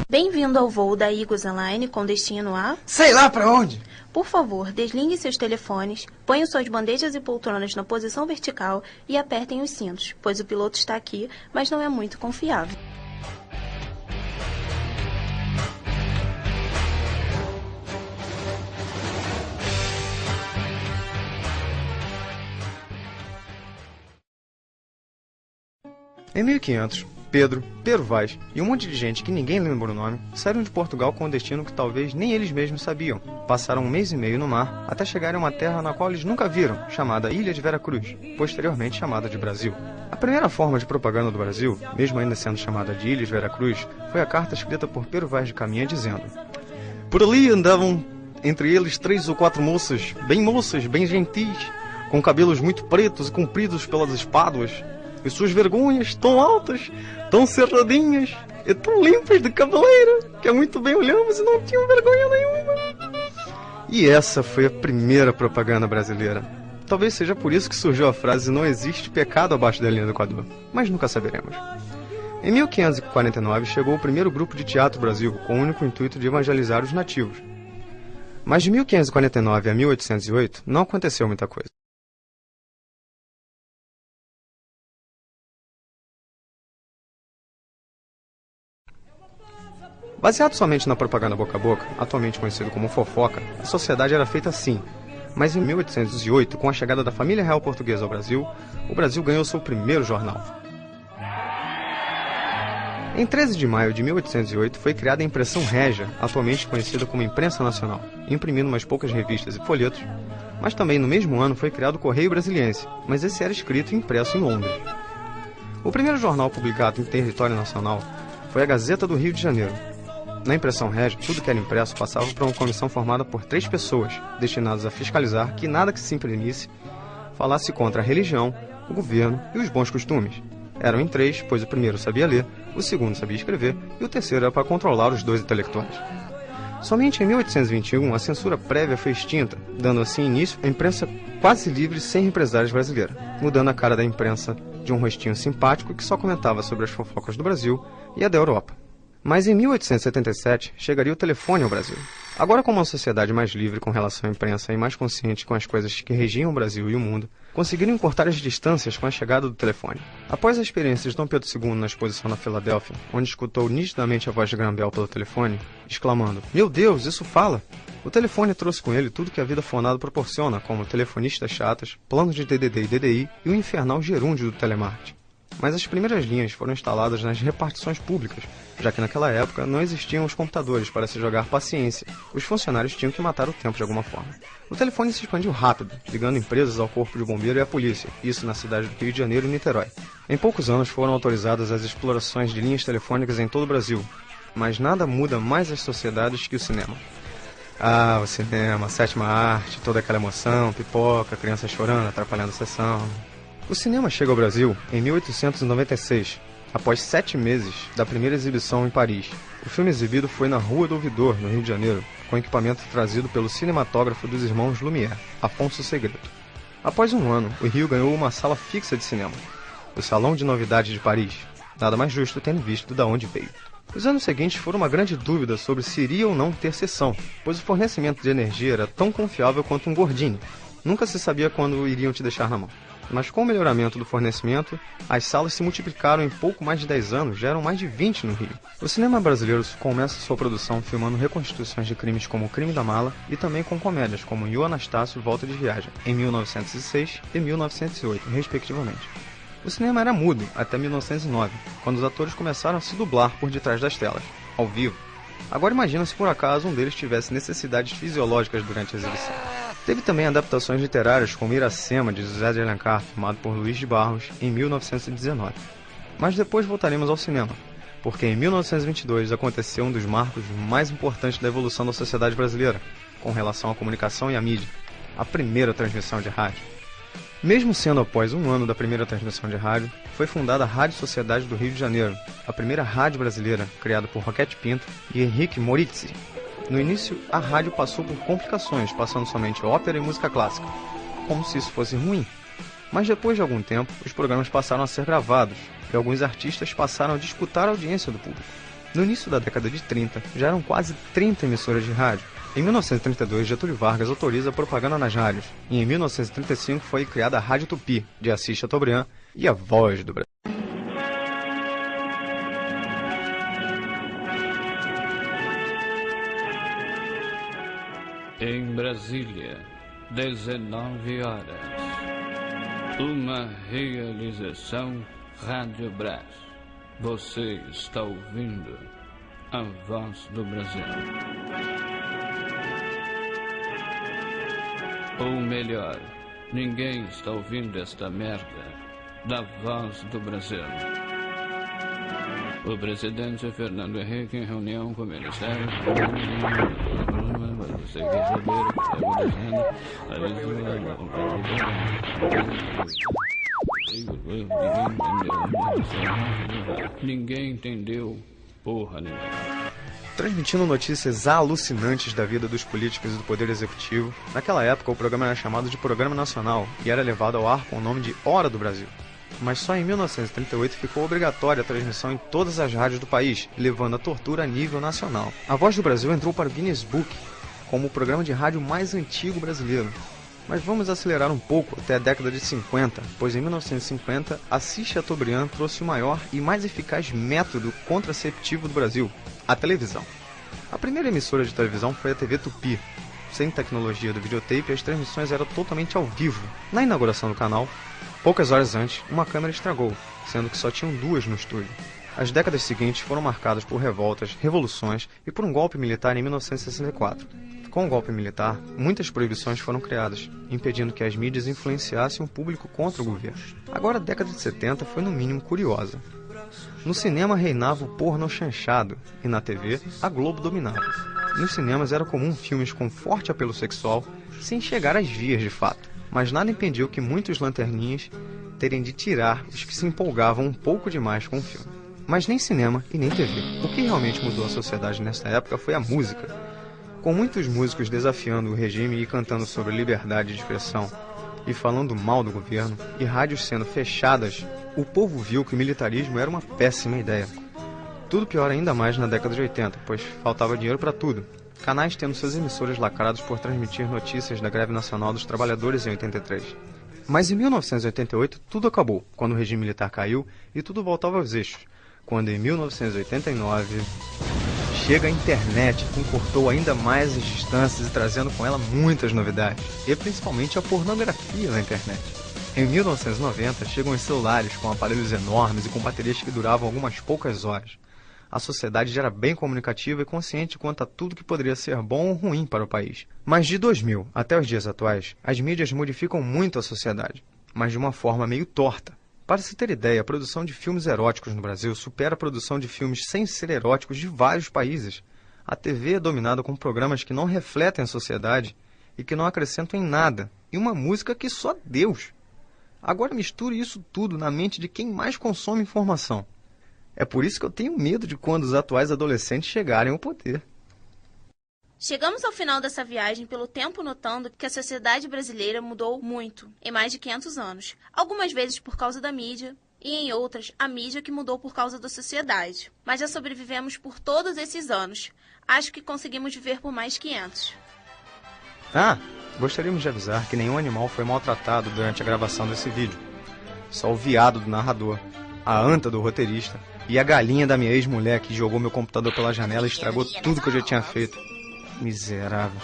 Bem-vindo ao voo da Igos Airline com destino a... Sei lá pra onde! Por favor, desliguem seus telefones, ponham suas bandejas e poltronas na posição vertical e apertem os cintos, pois o piloto está aqui, mas não é muito confiável. Em 1500, Pedro Vaz e um monte de gente que ninguém lembra o nome saíram de Portugal com um destino que talvez nem eles mesmos sabiam. Passaram 1 mês e meio no mar até chegarem a uma terra na qual eles nunca viram, chamada Ilha de Veracruz, posteriormente chamada de Brasil. A primeira forma de propaganda do Brasil, mesmo ainda sendo chamada de Ilha de Veracruz, foi a carta escrita por Pedro Vaz de Caminha dizendo: "Por ali andavam entre eles 3 ou 4 moças, bem gentis, com cabelos muito pretos e compridos pelas espáduas, e suas vergonhas tão altas, tão cerradinhas e tão limpas de cabeleira, que muito bem olhamos e não tinham vergonha nenhuma." E essa foi a primeira propaganda brasileira. Talvez seja por isso que surgiu a frase "não existe pecado abaixo da linha do Equador", mas nunca saberemos. Em 1549 chegou o primeiro grupo de teatro Brasil, com o único intuito de evangelizar os nativos. Mas de 1549 a 1808 não aconteceu muita coisa. Baseado somente na propaganda boca a boca, atualmente conhecido como fofoca, a sociedade era feita assim. Mas em 1808, com a chegada da família real portuguesa ao Brasil, o Brasil ganhou seu primeiro jornal. Em 13 de maio de 1808 foi criada a Impressão Régia, atualmente conhecida como Imprensa Nacional, imprimindo umas poucas revistas e folhetos, mas também no mesmo ano foi criado o Correio Brasiliense, mas esse era escrito e impresso em Londres. O primeiro jornal publicado em território nacional foi a Gazeta do Rio de Janeiro. Na Impressão Régia, tudo que era impresso passava por uma comissão formada por 3 pessoas, destinadas a fiscalizar que nada que se imprimisse falasse contra a religião, o governo e os bons costumes. Eram em 3, pois o primeiro sabia ler, o segundo sabia escrever e o terceiro era para controlar os 2 intelectuais. Somente em 1821 a censura prévia foi extinta, dando assim início à imprensa quase livre sem represárias brasileira, mudando a cara da imprensa de um rostinho simpático que só comentava sobre as fofocas do Brasil e a da Europa. Mas em 1877 chegaria o telefone ao Brasil. Agora, como uma sociedade mais livre com relação à imprensa e mais consciente com as coisas que regiam o Brasil e o mundo, conseguiram encurtar as distâncias com a chegada do telefone. Após a experiência de Dom Pedro II na exposição na Filadélfia, onde escutou nitidamente a voz de Graham Bell pelo telefone, exclamando: "Meu Deus, isso fala!", o telefone trouxe com ele tudo que a vida fonada proporciona, como telefonistas chatas, planos de DDD e DDI e o infernal gerúndio do telemarketing. Mas as primeiras linhas foram instaladas nas repartições públicas, já que naquela época não existiam os computadores para se jogar paciência. Os funcionários tinham que matar o tempo de alguma forma. O telefone se expandiu rápido, ligando empresas ao corpo de bombeiro e à polícia, isso na cidade do Rio de Janeiro e Niterói. Em poucos anos foram autorizadas as explorações de linhas telefônicas em todo o Brasil, mas nada muda mais as sociedades que o cinema. Ah, o cinema, a sétima arte, toda aquela emoção, pipoca, criança chorando, atrapalhando a sessão. O cinema chega ao Brasil em 1896, após 7 meses da primeira exibição em Paris. O filme exibido foi na Rua do Ouvidor, no Rio de Janeiro, com equipamento trazido pelo cinematógrafo dos irmãos Lumière, Afonso Segredo. Após um ano, o Rio ganhou uma sala fixa de cinema, o Salão de Novidades de Paris. Nada mais justo tendo visto de onde veio. Os anos seguintes foram uma grande dúvida sobre se iria ou não ter sessão, pois o fornecimento de energia era tão confiável quanto um Gordini. Nunca se sabia quando iriam te deixar na mão. Mas com o melhoramento do fornecimento, as salas se multiplicaram em pouco mais de 10 anos, já eram mais de 20 no Rio. O cinema brasileiro começa sua produção filmando reconstituições de crimes como O Crime da Mala e também com comédias como Io Anastácio Volta de Viagem, em 1906 e 1908, respectivamente. O cinema era mudo até 1909, quando os atores começaram a se dublar por detrás das telas, ao vivo. Agora imagina se por acaso um deles tivesse necessidades fisiológicas durante a exibição. Teve também adaptações literárias como Iracema, de José de Alencar, filmado por Luiz de Barros, em 1919. Mas depois voltaremos ao cinema, porque em 1922 aconteceu um dos marcos mais importantes da evolução da sociedade brasileira, com relação à comunicação e à mídia, a primeira transmissão de rádio. Mesmo sendo após um ano da primeira transmissão de rádio, foi fundada a Rádio Sociedade do Rio de Janeiro, a primeira rádio brasileira, criada por Roquete Pinto e Henrique Morizzi. No início, a rádio passou por complicações, passando somente ópera e música clássica, como se isso fosse ruim. Mas depois de algum tempo, os programas passaram a ser gravados, e alguns artistas passaram a disputar a audiência do público. No início da década de 30, já eram quase 30 emissoras de rádio. Em 1932, Getúlio Vargas autoriza a propaganda nas rádios, e em 1935 foi criada a Rádio Tupi, de Assis Chateaubriand, e a Voz do Brasil. Em Brasília, 19 horas. Uma realização Rádio Brás. Você está ouvindo a Voz do Brasil. Ou melhor, ninguém está ouvindo esta merda da Voz do Brasil. O presidente Fernando Henrique, em reunião com o Ministério... Ninguém entendeu porra nenhuma. Transmitindo notícias alucinantes da vida dos políticos e do Poder Executivo, naquela época o programa era chamado de Programa Nacional e era levado ao ar com o nome de Hora do Brasil. Mas só em 1938 ficou obrigatória a transmissão em todas as rádios do país, levando a tortura a nível nacional. A Voz do Brasil entrou para o Guinness Book como o programa de rádio mais antigo brasileiro. Mas vamos acelerar um pouco até a década de 50, pois em 1950, Assis Chateaubriand trouxe o maior e mais eficaz método contraceptivo do Brasil, a televisão. A primeira emissora de televisão foi a TV Tupi. Sem tecnologia do videotape, as transmissões eram totalmente ao vivo. Na inauguração do canal, poucas horas antes, uma câmera estragou, sendo que só tinham 2 no estúdio. As décadas seguintes foram marcadas por revoltas, revoluções e por um golpe militar em 1964. Com o golpe militar, muitas proibições foram criadas, impedindo que as mídias influenciassem o público contra o governo. Agora, a década de 70 foi no mínimo curiosa. No cinema reinava o porno chanchado, e na TV, a Globo dominava. Nos cinemas era comum filmes com forte apelo sexual, sem chegar às vias de fato. Mas nada impediu que muitos lanterninhas terem de tirar os que se empolgavam um pouco demais com o filme. Mas nem cinema e nem TV. O que realmente mudou a sociedade nessa época foi a música. Com muitos músicos desafiando o regime e cantando sobre liberdade de expressão e falando mal do governo, e rádios sendo fechadas, o povo viu que o militarismo era uma péssima ideia. Tudo pior ainda mais na década de 80, pois faltava dinheiro para tudo. Canais tendo suas emissoras lacrados por transmitir notícias da greve nacional dos trabalhadores em 83. Mas em 1988 tudo acabou, quando o regime militar caiu e tudo voltava aos eixos. Quando em 1989 chega a internet, que encurtou ainda mais as distâncias e trazendo com ela muitas novidades, e principalmente a pornografia na internet. Em 1990 chegam os celulares com aparelhos enormes e com baterias que duravam algumas poucas horas. A sociedade já era bem comunicativa e consciente quanto a tudo que poderia ser bom ou ruim para o país. Mas de 2000 até os dias atuais, as mídias modificam muito a sociedade, mas de uma forma meio torta. Para se ter ideia, a produção de filmes eróticos no Brasil supera a produção de filmes sem ser eróticos de vários países. A TV é dominada com programas que não refletem a sociedade e que não acrescentam em nada, e uma música que só Deus. Agora misture isso tudo na mente de quem mais consome informação. É por isso que eu tenho medo de quando os atuais adolescentes chegarem ao poder. Chegamos ao final dessa viagem pelo tempo notando que a sociedade brasileira mudou muito em mais de 500 anos. Algumas vezes por causa da mídia e em outras a mídia que mudou por causa da sociedade. Mas já sobrevivemos por todos esses anos. Acho que conseguimos viver por mais 500. Gostaríamos de avisar que nenhum animal foi maltratado durante a gravação desse vídeo. Só o veado do narrador, a anta do roteirista e a galinha da minha ex-mulher que jogou meu computador pela janela e estragou tudo que eu já tinha feito. Miserável.